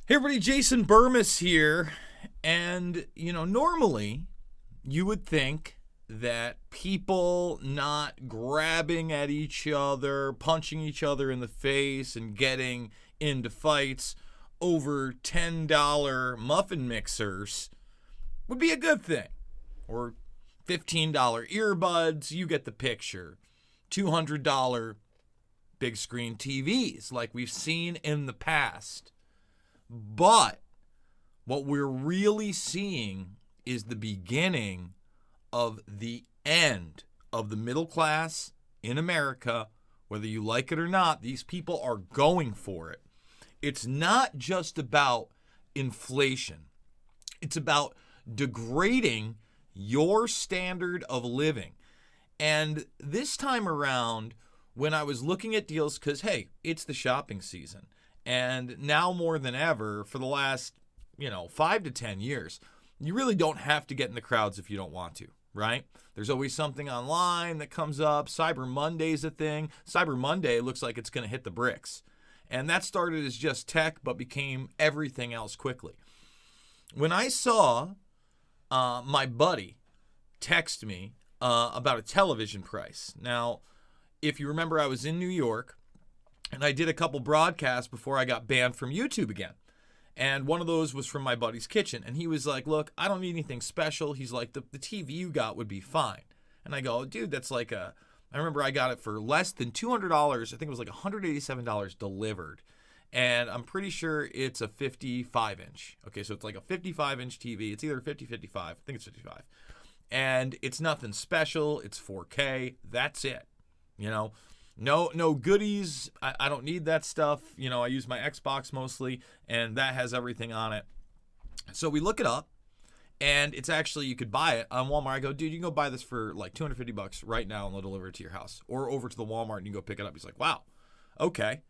Hey everybody, Jason Burmis here. And, normally you would think that people not grabbing at each other, punching each other in the face, and getting into fights over $10 muffin mixers would be a good thing. Or $15 earbuds, you get the picture. $200 big screen TVs like we've seen in the past. But what we're really seeing is the beginning of the end of the middle class in America. Whether you like it or not, these people are going for it. It's not just about inflation. It's about degrading your standard of living. And this time around, when I was looking at deals, because, hey, it's the shopping season. And now more than ever, for the last, 5 to 10 years, you really don't have to get in the crowds if you don't want to, right? There's always something online that comes up. Cyber Monday's a thing. Cyber Monday looks like it's going to hit the bricks. And that started as just tech, but became everything else quickly. When I saw my buddy text me about a television price. Now, if you remember, I was in New York. And I did a couple broadcasts before I got banned from YouTube again. And one of those was from my buddy's kitchen. And he was like, look, I don't need anything special. He's like, the TV you got would be fine. And I go, dude, that's like I remember I got it for less than $200. I think it was like $187 delivered. And I'm pretty sure it's a 55-inch. Okay, so it's like a 55-inch TV. It's either 50, 55. I think it's 55. And it's nothing special. It's 4K. That's it. No goodies. I don't need that stuff. I use my Xbox mostly, and that has everything on it. So we look it up, and it's actually, you could buy it on Walmart. I go, dude, you can go buy this for like $250 right now, and they'll deliver it to your house. Or over to the Walmart, and you can go pick it up. He's like, wow, okay.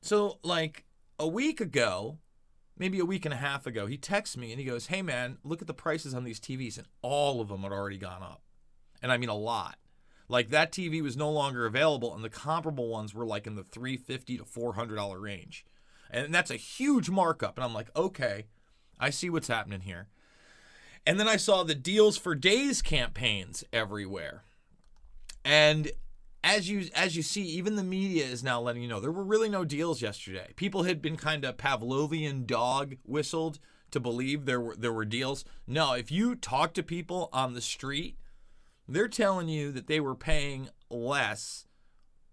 So like a week ago, maybe a week and a half ago, he texts me, and he goes, hey, man, look at the prices on these TVs, and all of them had already gone up. And I mean a lot. Like that TV was no longer available, and the comparable ones were like in the $350 to $400 range. And that's a huge markup. And I'm like, okay, I see what's happening here. And then I saw the Deals for Days campaigns everywhere. And as you see, even the media is now letting you know there were really no deals yesterday. People had been kind of Pavlovian dog whistled to believe there were deals. No, if you talk to people on the street, they're telling you that they were paying less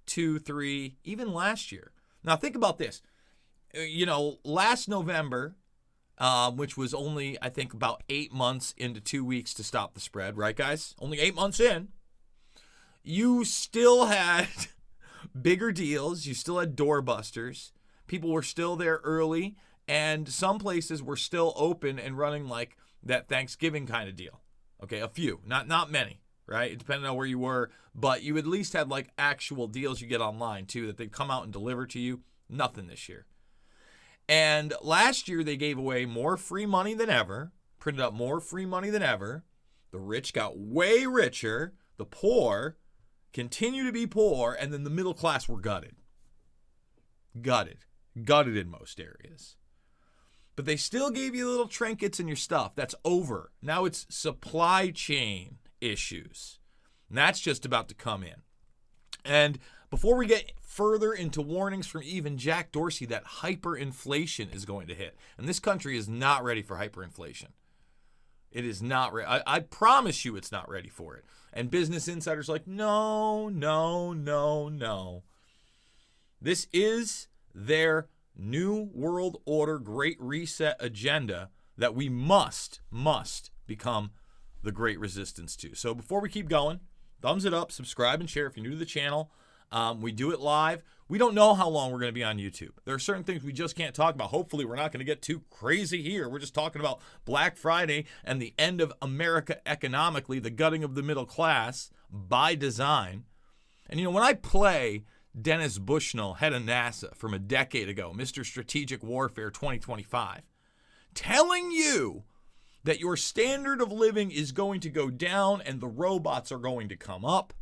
2, 3, even last year. Now think about this. Last November, which was only, I think, about 8 months into 2 weeks to stop the spread, right, guys? Only 8 months in. You still had bigger deals. You still had doorbusters. People were still there early, and some places were still open and running like that Thanksgiving kind of deal. Okay, a few, not many. Right? It depended on where you were, but you at least had like actual deals you get online too that they'd come out and deliver to you. Nothing this year. And last year they gave away more free money than ever, printed up more free money than ever. The rich got way richer. The poor continue to be poor, and then the middle class were gutted. Gutted in most areas. But they still gave you little trinkets in your stuff. That's over. Now it's supply chain issues. And that's just about to come in. And before we get further into warnings from even Jack Dorsey that hyperinflation is going to hit, and this country is not ready for hyperinflation. It is not ready. I promise you it's not ready for it. And Business Insider's like, no. This is their New World Order Great Reset agenda that we must become the great resistance to. So before we keep going, thumbs it up, subscribe and share if you're new to the channel. We do it live. We don't know how long we're going to be on YouTube. There are certain things we just can't talk about. Hopefully we're not going to get too crazy here. We're just talking about Black Friday and the end of America economically, the gutting of the middle class by design. And when I play Dennis Bushnell, head of NASA from a decade ago, Mr. Strategic Warfare 2025, telling you that your standard of living is going to go down and the robots are going to come up,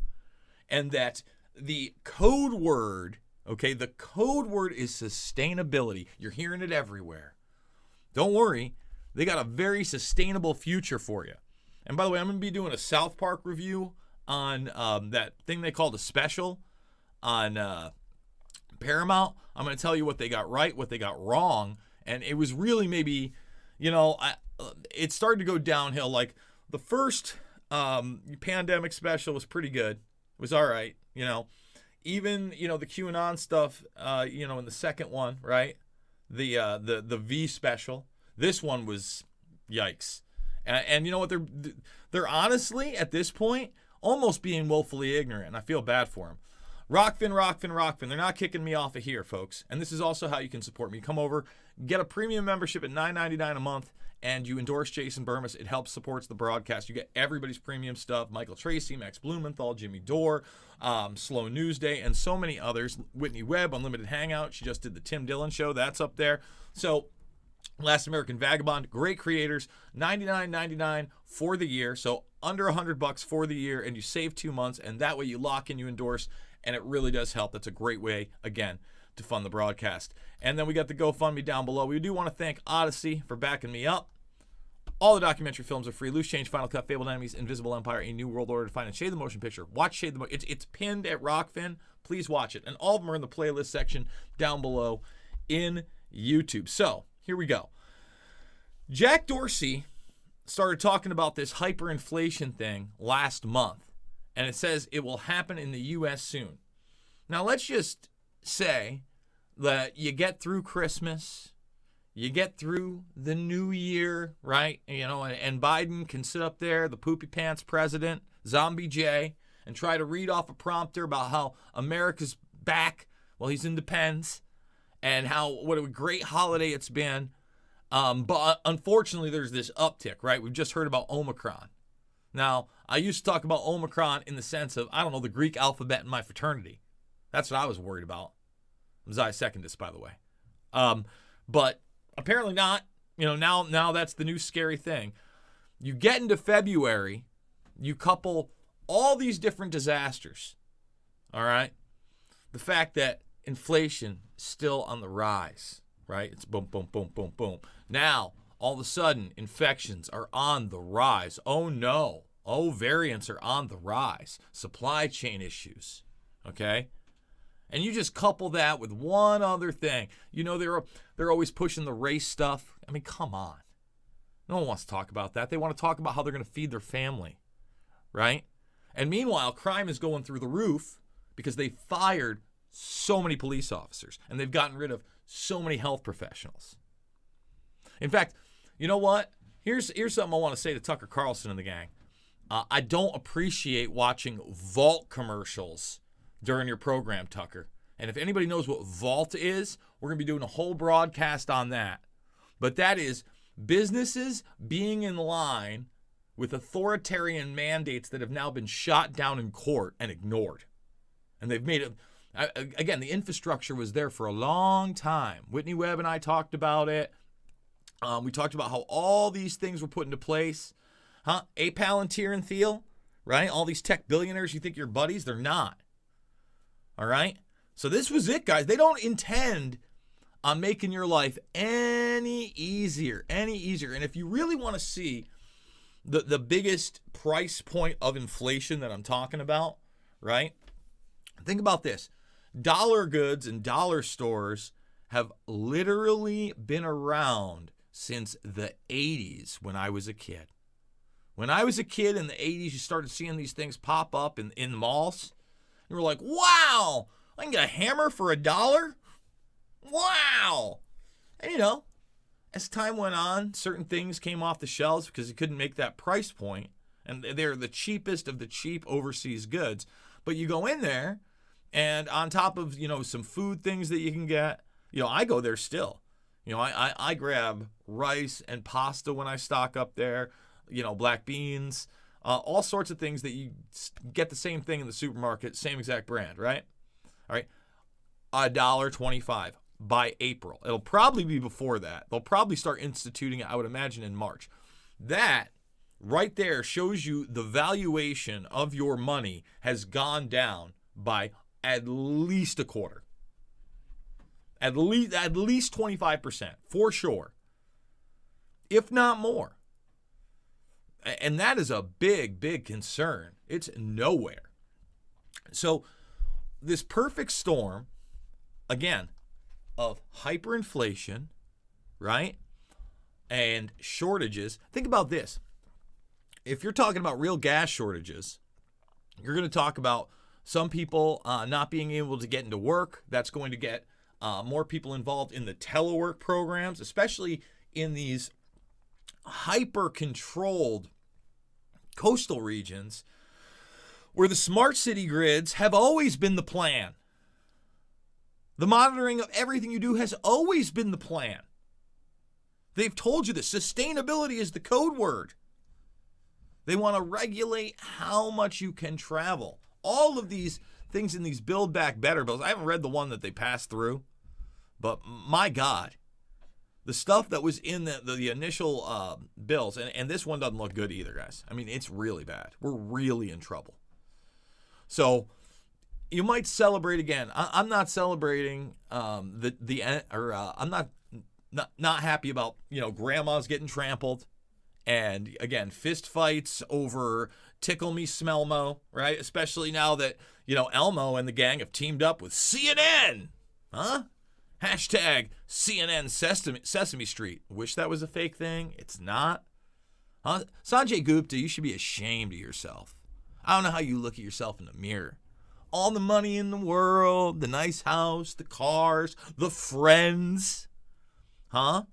and that the code word, okay, the code word is sustainability. You're hearing it everywhere. Don't worry. They got a very sustainable future for you. And by the way, I'm going to be doing a South Park review on that thing they call the special on Paramount. I'm going to tell you what they got right, what they got wrong. And it was really maybe, it started to go downhill. Like the first pandemic special was pretty good. It was all right, Even, the QAnon stuff, in the second one, right? The V special. This one was yikes. And you know what? They're honestly, at this point, almost being woefully ignorant. And I feel bad for them. Rockfin. They're not kicking me off of here, folks. And this is also how you can support me. Come over, get a premium membership at $9.99 a month, and you endorse Jason Burmis. It helps supports the broadcast. You get everybody's premium stuff. Michael Tracy, Max Blumenthal, Jimmy Dore, Slow News Day, and so many others. Whitney Webb, Unlimited Hangout. She just did the Tim Dillon Show. That's up there. So Last American Vagabond, great creators, $99.99 for the year, so under $100 for the year, and you save 2 months, and that way you lock in, you endorse, and it really does help. That's a great way, again, to fund the broadcast. And then we got the GoFundMe down below. We do want to thank Odyssey for backing me up. All the documentary films are free. Loose Change, Final Cut, Fabled Enemies, Invisible Empire, A New World Order Defined, and Shade the Motion Picture. Watch Shade the Motion. It's pinned at Rockfin. Please watch it. And all of them are in the playlist section down below in YouTube. So, here we go. Jack Dorsey started talking about this hyperinflation thing last month, and it says it will happen in the U.S. soon. Now, let's just say that you get through Christmas, you get through the new year, right? And Biden can sit up there, the poopy pants president, Zombie J, and try to read off a prompter about how America's back while he's in the pens, and what a great holiday it's been. But unfortunately, there's this uptick, right? We've just heard about Omicron. Now, I used to talk about Omicron in the sense of, the Greek alphabet in my fraternity. That's what I was worried about. Xi Secundus, by the way. But apparently not. Now that's the new scary thing. You get into February, you couple all these different disasters, all right? The fact that inflation is still on the rise, right? It's boom, boom, boom, boom, boom. Now, all of a sudden, infections are on the rise. Oh, no. Oh, variants are on the rise. Supply chain issues, okay? And you just couple that with one other thing. They're always pushing the race stuff. I mean, come on. No one wants to talk about that. They want to talk about how they're going to feed their family, right? And meanwhile, crime is going through the roof because they fired so many police officers and they've gotten rid of so many health professionals. In fact, you know what? Here's something I want to say to Tucker Carlson and the gang. I don't appreciate watching Vault commercials during your program, Tucker. And if anybody knows what Vault is, we're going to be doing a whole broadcast on that. But that is businesses being in line with authoritarian mandates that have now been shot down in court and ignored. And they've made it, again, the infrastructure was there for a long time. Whitney Webb and I talked about it. We talked about how all these things were put into place. A Palantir and Thiel, right? All these tech billionaires, you think you're buddies? They're not. All right? So this was it, guys. They don't intend on making your life any easier. And if you really want to see the biggest price point of inflation that I'm talking about, right? Think about this. Dollar goods and dollar stores have literally been around since the 80s when I was a kid. When I was a kid in the 80s, you started seeing these things pop up in malls. And we're like, wow, I can get a hammer for $1? Wow. And as time went on, certain things came off the shelves because you couldn't make that price point. And they're the cheapest of the cheap overseas goods. But you go in there, and on top of, some food things that you can get, I go there still. I grab rice and pasta when I stock up there, black beans, all sorts of things that you get the same thing in the supermarket, same exact brand, right? All right, $1.25 by April. It'll probably be before that. They'll probably start instituting it, I would imagine, in March. That right there shows you the valuation of your money has gone down by at least a quarter. At least 25%, for sure. if not more. And that is a big, big concern. It's nowhere. So this perfect storm, again, of hyperinflation, right? And shortages. Think about this. If you're talking about real gas shortages, you're going to talk about some people not being able to get into work. That's going to get more people involved in the telework programs, especially in these hyper-controlled coastal regions where the smart city grids have always been the plan. The monitoring of everything you do has always been the plan. They've told you this. Sustainability is the code word. They want to regulate how much you can travel. All of these things in these Build Back Better bills. I haven't read the one that they passed through, but my God, the stuff that was in the initial bills, and this one doesn't look good either, guys. I mean, it's really bad. We're really in trouble. So you might celebrate again. I'm not celebrating I'm not happy about grandmas getting trampled. And again, fist fights over Tickle Me Smelmo, right? Especially now that, Elmo and the gang have teamed up with CNN. Huh? Hashtag CNN Sesame Street. Wish that was a fake thing. It's not. Huh? Sanjay Gupta, you should be ashamed of yourself. I don't know how you look at yourself in the mirror. All the money in the world, the nice house, the cars, the friends. Huh?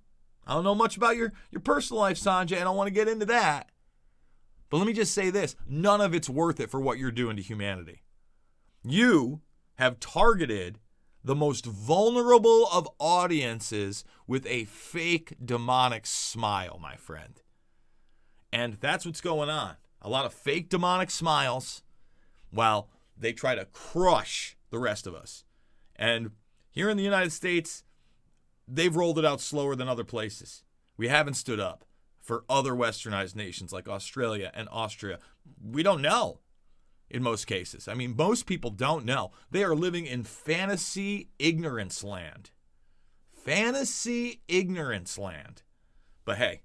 I don't know much about your personal life, Sanjay. I don't want to get into that. But let me just say this. None of it's worth it for what you're doing to humanity. You have targeted the most vulnerable of audiences with a fake demonic smile, my friend. And that's what's going on. A lot of fake demonic smiles while they try to crush the rest of us. And here in the United States, they've rolled it out slower than other places. We haven't stood up for other westernized nations like Australia and Austria. We don't know in most cases. I mean, most people don't know. They are living in fantasy ignorance land. Fantasy ignorance land. But hey,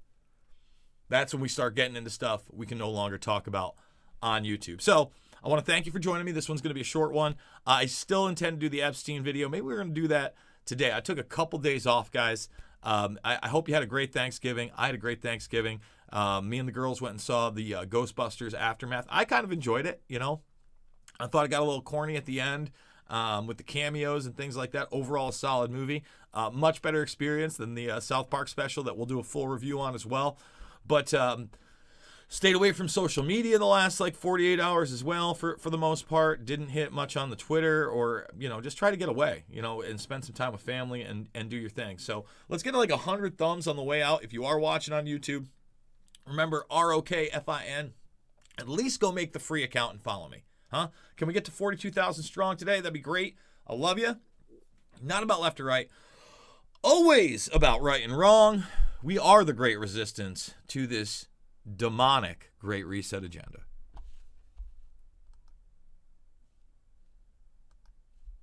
that's when we start getting into stuff we can no longer talk about on YouTube. So I want to thank you for joining me. This one's going to be a short one. I still intend to do the Epstein video. Maybe we're going to do that today. I took a couple days off, guys. I hope you had a great Thanksgiving. I had a great Thanksgiving. Me and the girls went and saw the Ghostbusters Aftermath. I kind of enjoyed it, I thought it got a little corny at the end with the cameos and things like that. Overall, a solid movie. Much better experience than the South Park special that we'll do a full review on as well. But stayed away from social media the last 48 hours as well for the most part. Didn't hit much on the Twitter or, just try to get away, and spend some time with family and do your thing. So let's get to 100 thumbs on the way out. If you are watching on YouTube, remember ROKFIN. At least go make the free account and follow me. Huh? Can we get to 42,000 strong today? That'd be great. I love you. Not about left or right. Always about right and wrong. We are the great resistance to this demonic Great Reset agenda.